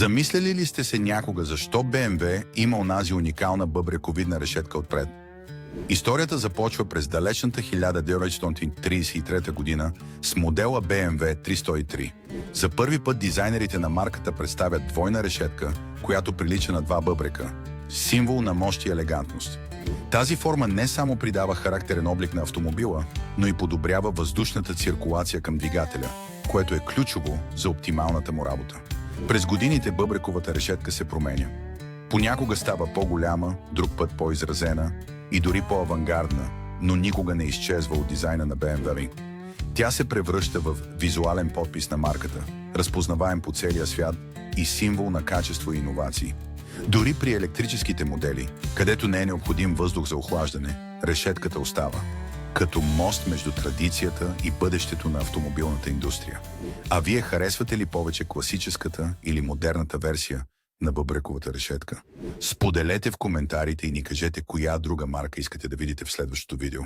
Замисляли ли сте се някога защо BMW има онази уникална бъбрековидна решетка отпред? Историята започва през далечната 1933 година с модела BMW 303. За първи път дизайнерите на марката представят двойна решетка, която прилича на два бъбрека, символ на мощ и елегантност. Тази форма не само придава характерен облик на автомобила, но и подобрява въздушната циркулация към двигателя, което е ключово за оптималната му работа. През годините бъбрековата решетка се променя. Понякога става по-голяма, друг път по-изразена и дори по-авангардна, но никога не изчезва от дизайна на BMW. Тя се превръща в визуален подпис на марката, разпознаваем по целия свят и символ на качество и иновации. Дори при електрическите модели, където не е необходим въздух за охлаждане, решетката остава като мост между традицията и бъдещето на автомобилната индустрия. А вие харесвате ли повече класическата или модерната версия на бъбрековата решетка? Споделете в коментарите и ни кажете коя друга марка искате да видите в следващото видео.